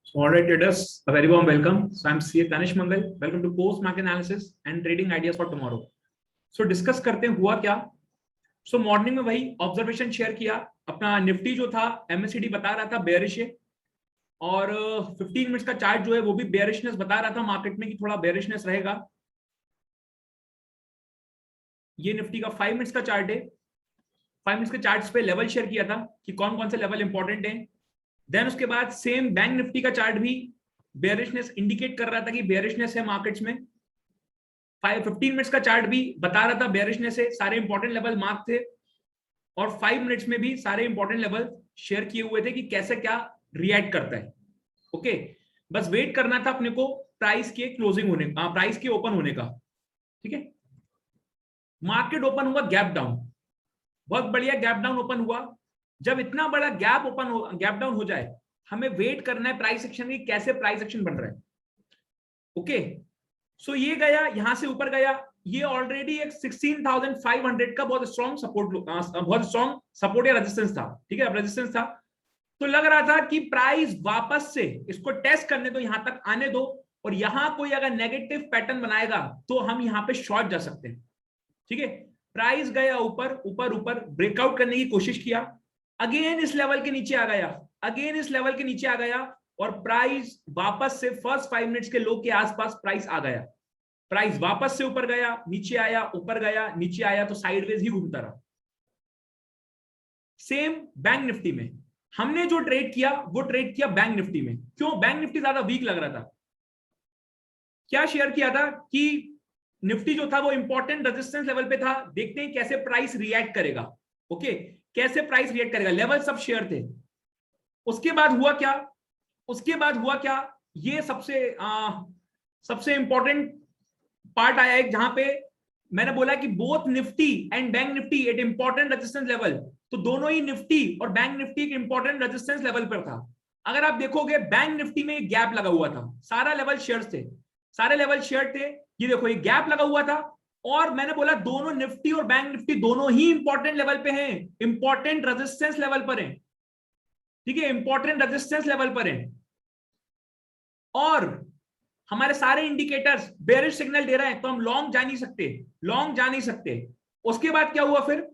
All right, traders, a very warm welcome. So I'm CA Tanish Mangal. Welcome to post market analysis and trading ideas for tomorrow. So discuss करते हैं हुआ क्या. सो morning में वही observation share किया. अपना Nifty जो था MACD बता रहा था बेयरिश है, और 15 मिनट्स का चार्ट जो है वो भी बेयरिशनेस बता रहा था मार्केट में कि थोड़ा बेयरिशनेस रहेगा. ये निफ्टी का 5 मिनट्स का चार्ट है. 5 मिनट्स के चार्ट्स पे लेवल शेयर किया था कि कौन कौन से लेवल इंपॉर्टेंट है. देन उसके बाद सेम बैंक निफ्टी का चार्ट भी बेयरिशनेस इंडिकेट कर रहा था कि बेयरिशनेस है मार्केट्स में. 15 मिनट्स का चार्ट भी बता रहा था बेयरिशनेस है, सारे इंपॉर्टेंट लेवल मार्क थे, और 5 मिनट्स में भी सारे इंपॉर्टेंट लेवल शेयर किए हुए थे कि कैसे क्या रिएक्ट करता है. ओके, बस वेट करना था अपने को प्राइस के क्लोजिंग होने का, प्राइस के ओपन होने का. ठीक है, मार्केट ओपन हुआ गैप डाउन, बहुत बढ़िया गैप डाउन ओपन हुआ. जब इतना बड़ा गैप डाउन हो जाए, हमें वेट करना है प्राइस एक्शन की, कैसे प्राइस एक्शन बन रहा है. ओके, सो ये गया, यहां से ऊपर गया. ये ऑलरेडी एक 16,500 का बहुत स्ट्रॉन्ग सपोर्ट या रेजिस्टेंस था. ठीक है, अब रेजिस्टेंस था तो लग रहा था कि प्राइस वापस से इसको टेस्ट करने दो, यहां तक आने दो, और यहां कोई अगर नेगेटिव पैटर्न बनाएगा तो हम यहां पे शॉर्ट जा सकते हैं. ठीक है, प्राइस गया ऊपर ऊपर ऊपर, ब्रेकआउट करने की कोशिश किया, अगेन इस लेवल के नीचे आ गया, अगेन इस लेवल के नीचे आ गया, और प्राइस वापस से फर्स्ट 5 मिनट्स के लो के आसपास प्राइस आ गया. प्राइस वापस से ऊपर गया, नीचे आया, ऊपर गया, नीचे आया, तो साइडवेज ही घूमता रहा. सेम बैंक निफ्टी में हमने जो ट्रेड किया वो ट्रेड किया बैंक निफ्टी में. क्यों? बैंक निफ्टी ज्यादा वीक लग रहा था. क्या शेयर किया था कि निफ्टी जो था वो इंपॉर्टेंट रेजिस्टेंस लेवल पे था, देखते हैं कैसे प्राइस रिएक्ट करेगा. ओके, कैसे प्राइस रिएक्ट करेगा, लेवल सब शेयर थे. उसके बाद हुआ क्या, ये सबसे इंपॉर्टेंट पार्ट आया है, जहां पे मैंने बोला कि both nifty and bank nifty at important resistance level. तो दोनों ही निफ्टी और बैंक निफ्टी एक इंपॉर्टेंट रेजिस्टेंस लेवल पर था. अगर आप देखोगे बैंक निफ्टी में एक गैप लगा हुआ था, सारा लेवल शेयर थे, सारे लेवल शेयर थे. ये देखो, ये गैप लगा हुआ था, और मैंने बोला दोनों निफ्टी और बैंक निफ्टी दोनों ही इंपॉर्टेंट लेवल पे हैं, इंपॉर्टेंट रेजिस्टेंस लेवल पर हैं. ठीक है, इंपॉर्टेंट रेजिस्टेंस लेवल पर हैं, और हमारे सारे इंडिकेटर्स बेयरिश सिग्नल दे रहे हैं, तो हम लॉन्ग जा नहीं सकते. उसके बाद क्या हुआ फिर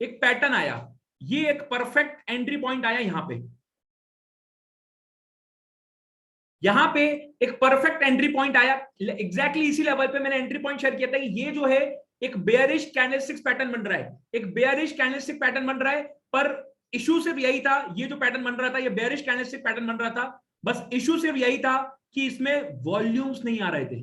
एक पैटर्न आया. ये एक परफेक्ट एंट्री पॉइंट आया. यहां पे एक परफेक्ट एंट्री पॉइंट आया. एग्जैक्टली इसी लेवल पे मैंने एंट्री पॉइंट शेयर किया था कि ये जो है एक बेयरिश कैंडलस्टिक पैटर्न बन रहा है, पर इशू सिर्फ यही था, ये जो पैटर्न बन रहा था, ये बेयरिश कैंडलस्टिक पैटर्न बन रहा था. बस इशू सिर्फ यही था कि इसमें वॉल्यूम्स नहीं आ रहे थे,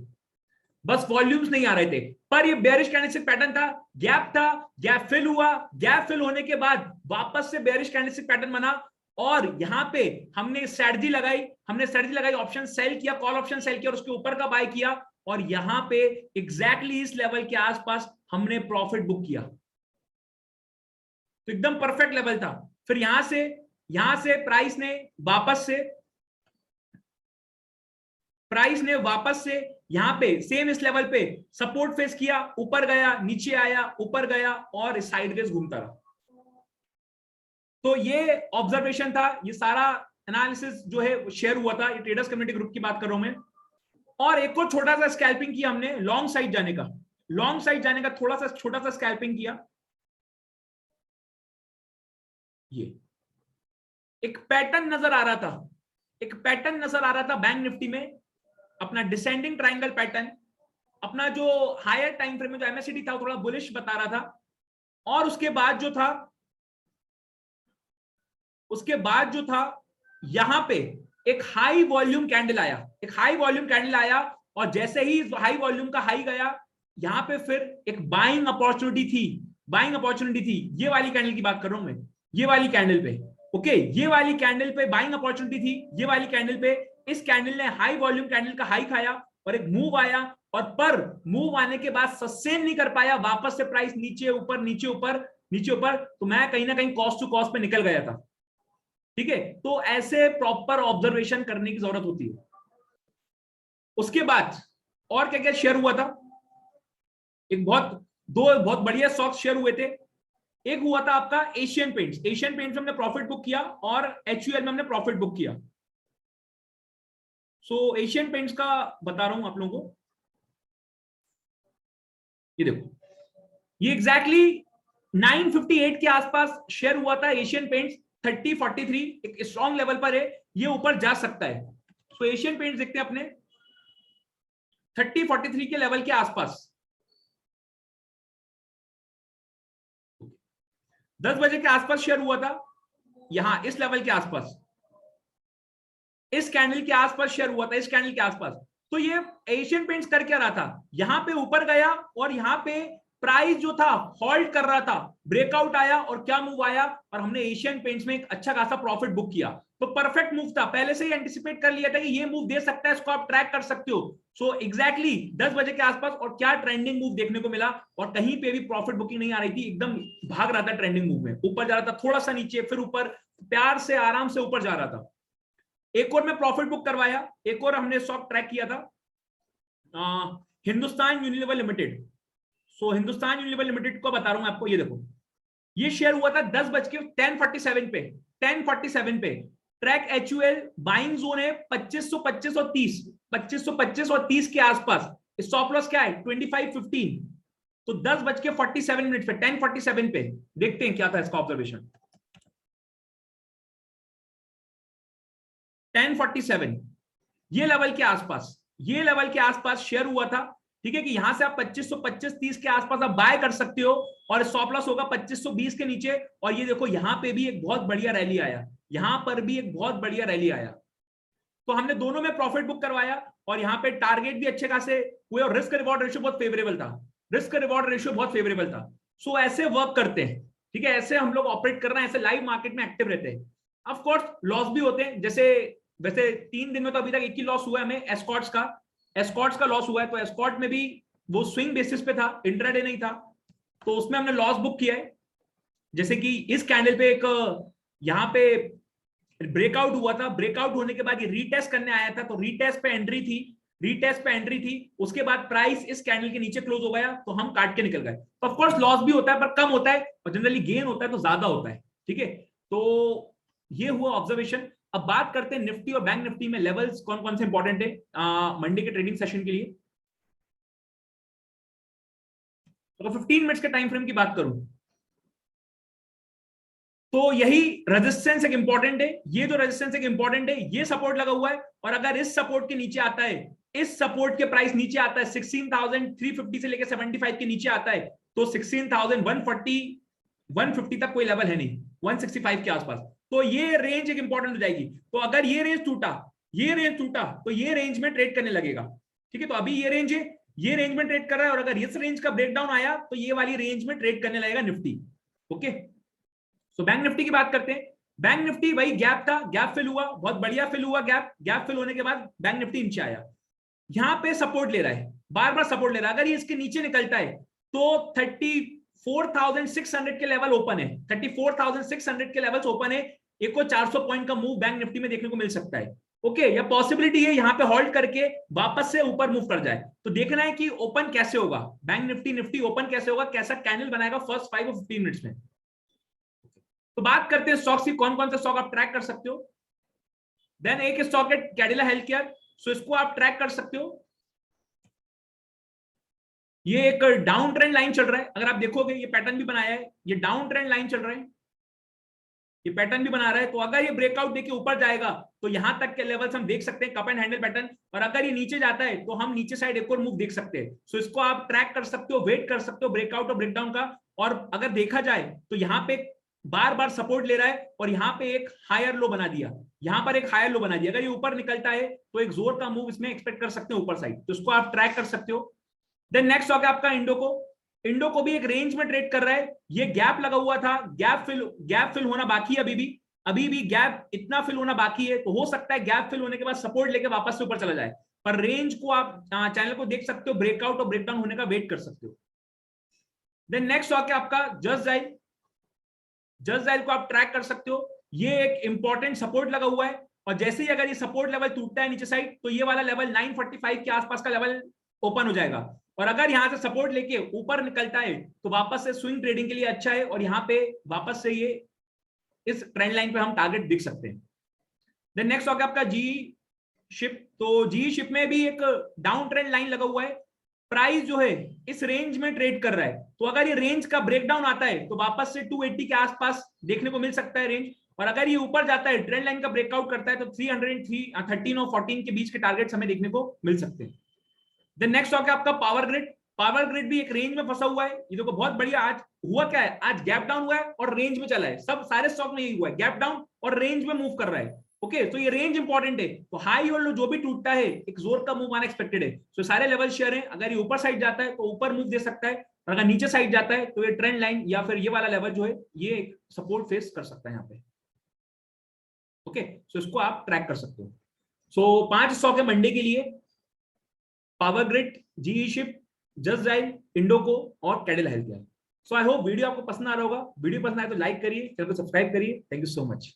पर ये बेयरिश कैंडलस्टिक पैटर्न था, गैप फिल हुआ, गैप फिल होने के बाद वापस से बेयरिश कैंडलस्टिक पैटर्न बना, और यहां पे हमने स्ट्रेटजी लगाई, ऑप्शन सेल किया, कॉल ऑप्शन सेल किया, और उसके ऊपर का बाय किया, और यहां पे एग्जैक्टली इस लेवल के आसपास हमने प्रॉफिट बुक किया. तो एकदम परफेक्ट लेवल था. फिर यहां से प्राइस ने वापस से यहां पे सेम इस लेवल पे सपोर्ट फेस किया, ऊपर गया, नीचे आया, ऊपर गया, और साइडवेज घूमता रहा. तो ये ऑब्जर्वेशन था, ये सारा एनालिसिस जो है शेयर हुआ था. ये ट्रेडर्स कम्युनिटी ग्रुप की बात कर रहा हूं मैं. और एक और छोटा सा स्कैल्पिंग किया हमने, लॉन्ग साइड जाने का थोड़ा सा छोटा सा स्कैल्पिंग किया. ये एक पैटर्न नजर आ रहा था बैंक निफ्टी में, अपना डिसेंडिंग ट्रायंगल पैटर्न. अपना जो हायर टाइम फ्रेम में जो MACD था वो थोड़ा बुलिश बता रहा था. और उसके बाद जो था यहां पे एक हाई वॉल्यूम कैंडल आया, और जैसे ही हाई वॉल्यूम का हाई गया, यहां पे फिर एक बाइंग अपॉर्चुनिटी थी. ये वाली कैंडल की बात कर रहा हूं मैं, ये वाली कैंडल पे. ओके, ये वाली कैंडल पे बाइंग अपॉर्चुनिटी थी. ये वाली कैंडल पे इस कैंडल ने हाई वॉल्यूम कैंडल का हाई खाया, और एक मूव आया, और पर मूव आने के बाद सस्टेन नहीं कर पाया, वापस से प्राइस नीचे ऊपर, तो मैं कहीं ना कहीं कॉस्ट टू कॉस्ट पे निकल गया था. ठीक है, तो ऐसे प्रॉपर ऑब्जर्वेशन करने की जरूरत होती है. उसके बाद और क्या शेयर हुआ था, दो बहुत बढ़िया स्टॉक्स शेयर हुए थे. एक हुआ था आपका एशियन पेंट्स। एशियन पेंट्स में हमने प्रॉफिट बुक किया और HUL में हमने प्रॉफिट बुक किया। सो एशियन पेंट्स का बता रहा हूं आप लोगों को, ये देखो, ये एग्जैक्टली 958 के आसपास शेयर हुआ था एशियन पेंट्स। 3043 एक स्ट्रॉन्ग लेवल पर है, ये ऊपर जा सकता है। सो एशियन पेंट्स देखते हैं अपने 3043 के लेवल के आसपास। 10 बजे के आसपास शेयर हुआ था, यहां इस लेवल के आसपास, इस कैंडल के आसपास शेयर हुआ था, इस कैंडल के आसपास। तो ये एशियन पेंट्स कर क्या रहा था, यहां पे ऊपर गया और यहां पे प्राइस जो था होल्ड कर रहा था, ब्रेकआउट आया और क्या मूव आया, और हमने एशियन पेंट्स में एक अच्छा खासा प्रॉफिट बुक किया। तो परफेक्ट मूव था, पहले से ही एंटिसिपेट कर लिया था कि ये मूव दे सकता है, इसको आप ट्रैक कर सकते हो। सो एग्जैक्टली 10 बजे के आसपास, और क्या ट्रेंडिंग मूव देखने को मिला, और कहीं पे भी प्रॉफिट बुकिंग नहीं आ रही थी, एकदम भाग रहा था ट्रेंडिंग मूव में, ऊपर जा रहा था, थोड़ा सा नीचे, फिर ऊपर, प्यार से आराम से ऊपर जा रहा था। एक और में प्रॉफिट बुक करवाया, एक और हमने स्टॉक ट्रैक किया था, हिंदुस्तान यूनिलीवर लिमिटेड। सो हिंदुस्तान यूनिलीवर लिमिटेड को बता रहा हूं मैं आपको, ये देखो, ये शेयर हुआ था 10 बज के 10:47 पे, 10:47 पे। ट्रैक HUL बाइंग जोन है 2500, 25 और 30, 2525 और 30 के आसपास। स्टॉप लॉस क्या है 2515। तो 10 बज के 47 मिनट पे, 10:47 पे देखते हैं क्या था इसका ऑब्जर्वेशन। 10:47 ये लेवल के आसपास, ये लेवल के आसपास शेयर हुआ था, ठीक है, कि यहां से आप 2525-30 के आसपास आप बाय कर सकते हो, और स्टॉप लॉस होगा 2520 के नीचे। और ये देखो यहां पे भी एक बहुत बढ़िया रैली आया, यहां पर भी एक बहुत बढ़िया रैली आया। तो हमने दोनों में प्रॉफिट बुक करवाया, और यहां पे टारगेट भी अच्छे खासे हुए, और रिस्क रिवॉर्ड रेशियो बहुत फेवरेबल था, रिस्क रिवॉर्ड रेशियो बहुत फेवरेबल था। सो ऐसे वर्क करते हैं, ठीक है, ऐसे हम लोग ऑपरेट कर रहे हैं, ऐसे लाइव मार्केट में एक्टिव रहते हैं। ऑफ कोर्स लॉस भी होते हैं, जैसे वैसे 3 दिन में तो अभी तक एक ही लॉस हुआ है हमें, एस्कॉर्ट्स का लॉस हुआ है। तो एस्कॉर्ट में भी वो स्विंग बेसिस पे था, इंट्राडे नहीं था, तो उसमें हमने लॉस बुक किया है। जैसे कि इस कैंडल पे एक यहां पे ब्रेकआउट हुआ था, ब्रेकआउट होने के बाद ये रीटेस्ट करने आया था, तो रीटेस्ट पे एंट्री थी, रीटेस्ट पे एंट्री थी, उसके बाद प्राइस इस कैंडल के नीचे क्लोज हो गया, तो हम काट के निकल गए। तो ऑफ कोर्स लॉस भी होता है, पर कम होता है, और जनरली गेन होता है तो ज्यादा होता है, ठीक है। तो ये हुआ ऑब्जर्वेशन। अब बात करते हैं निफ्टी और बैंक निफ्टी में लेवल्स कौन कौन से इंपॉर्टेंट है मंडे के ट्रेडिंग सेशन के लिए। तो 15 मिनट्स के टाइम फ्रेम की बात करूं, तो यही रेजिस्टेंस एक इंपॉर्टेंट है, ये जो रेजिस्टेंस एक इंपॉर्टेंट है, ये सपोर्ट लगा हुआ है, और अगर इस सपोर्ट के नीचे आता है, इस सपोर्ट के प्राइस नीचे आता है 16,350 से लेकर 75 के नीचे आता है, तो 16,140 150 तक कोई लेवल है नहीं, 165 के आसपास, तो ये रेंज एक इंपॉर्टेंट हो जाएगी। तो अगर ये रेंज टूटा, ये रेंज टूटा, तो ये रेंज में ट्रेड करने लगेगा, ठीक है। तो अभी ये रेंज है, ये रेंज में ट्रेड कर रहा है, और अगर इस रेंज का ब्रेकडाउन आया तो ये वाली रेंज में ट्रेड करने लगेगा Nifty, okay. So bank Nifty की बात करते हैं। बैंक निफ्टी वही गैप था, गैप फिल हुआ, बहुत बढ़िया फिल हुआ गैप, गैप फिल होने के बाद बैंक निफ्टी नीचे आया, यहां पे सपोर्ट ले रहा है, बार बार सपोर्ट ले रहा है। अगर ये इसके नीचे निकलता है तो 34,600 के लेवल ओपन है, 34,600 के लेवल्स ओपन है, एक को 400 पॉइंट का मूव बैंक निफ्टी में देखने को मिल सकता है, ओके। या पॉसिबिलिटी है यहां पे होल्ड करके वापस से ऊपर मूव कर जाए। तो देखना है कि ओपन कैसे होगा, बैंक निफ्टी, निफ्टी ओपन कैसे होगा, कैसा कैंडल बनाएगा फर्स्ट 5 और 15 मिनट्स में। तो बात करते हैं स्टॉक्स की, कौन कौन से स्टॉक आप ट्रैक कर सकते हो। देन एक स्टॉक है कैडिला हेल्थ केयर, सो इसको आप ट्रैक कर सकते हो। ये एक डाउन ट्रेंड लाइन चल रहा है, अगर आप देखोगे ये पैटर्न भी बनाया है, ये डाउन ट्रेंड लाइन चल रहा है, ये पैटर्न भी बना रहा है। तो अगर ये ब्रेकआउट देके ऊपर जाएगा तो यहां तक के लेवल्स हम देख सकते हैं, कप एंड हैंडल पैटर्न, और अगर ये नीचे जाता है तो हम नीचे साइड एक और मूव देख सकते हैं। सो इसको आप ट्रैक कर सकते हो, वेट कर सकते हो ब्रेकआउट और ब्रेकडाउन का। और अगर देखा जाए तो यहाँ पे बार बार सपोर्ट ले रहा है, और यहाँ पे एक हायर लो बना दिया, यहाँ पर एक हायर लो बना दिया। अगर ये ऊपर निकलता है तो एक जोर का मूव इसमें एक्सपेक्ट कर सकते हैं ऊपर साइड, तो इसको आप ट्रैक कर सकते हो। देन नेक्स्ट हो गया आपका इंडोको, इंडोको भी एक रेंज में ट्रेड कर रहा है, ये गैप लगा हुआ था, गैप फिल होना बाकी है, अभी भी गैप इतना फिल होना बाकी है, तो हो सकता है गैप फिल होने के बाद सपोर्ट लेके वापस से ऊपर चला जाए, पर रेंज को आप चैनल को देख सकते हो, ब्रेकआउट और ब्रेकडाउन होने का वेट कर सकते हो। देन नेक्स्ट हो गया आपका जस्ट डायल, जस्ट डायल को आप ट्रैक कर सकते हो, ये एक इंपॉर्टेंट सपोर्ट लगा हुआ है, और जैसे ही अगर ये सपोर्ट लेवल टूटता है नीचे साइड, तो ये वाला लेवल 945 के आसपास का लेवल ओपन हो जाएगा। और अगर यहां से सपोर्ट लेके ऊपर निकलता है तो वापस से स्विंग ट्रेडिंग के लिए अच्छा है, और यहाँ पे वापस से ये इस ट्रेंड लाइन पे हम टारगेट दिख सकते हैं। देन नेक्स्ट हो गया आपका जी शिप। तो जी शिप में भी एक डाउन ट्रेंड लाइन लगा हुआ है, प्राइस जो है इस रेंज में ट्रेड कर रहा है। तो अगर ये रेंज का ब्रेकडाउन आता है तो वापस से 280 के आसपास देखने को मिल सकता है रेंज, और अगर ये ऊपर जाता है, ट्रेंड लाइन का ब्रेकआउट करता है, तो 313 और 14 के बीच के टारगेट्स हमें देखने को मिल सकते हैं। देन नेक्स्ट हो गया आपका पावर ग्रिड। पावर ग्रिड भी एक रेंज में फंसा हुआ है। ये देखो बहुत बढ़िया, आज हुआ क्या है, आज गैप डाउन हुआ है और रेंज में चला है। सब सारे स्टॉक में यही हुआ है, गैप डाउन और रेंज में मूव कर रहा है। ओके, तो ये रेंज इंपॉर्टेंट है। तो हाई और लो जो भी टूटता है, एक जोर का मूव अनएक्सपेक्टेड है। तो सारे लेवल शेयर है, अगर ये ऊपर साइड जाता है तो ऊपर मूव दे सकता है, और अगर नीचे साइड जाता है तो ये ट्रेंड लाइन या फिर ये वाला लेवल जो है ये सपोर्ट फेस कर सकता है यहाँ पे। ओके, सो इसको आप ट्रैक कर सकते हो। सो 5 स्टॉक है मंडे के लिए, power grid, GE ship, just dial, Indoco और Cadila health care. So I hope video आपको पसंद आ रहा होगा। वीडियो पसंद आए तो लाइक करिए, चैनल को सब्सक्राइब करिए। Thank you so much.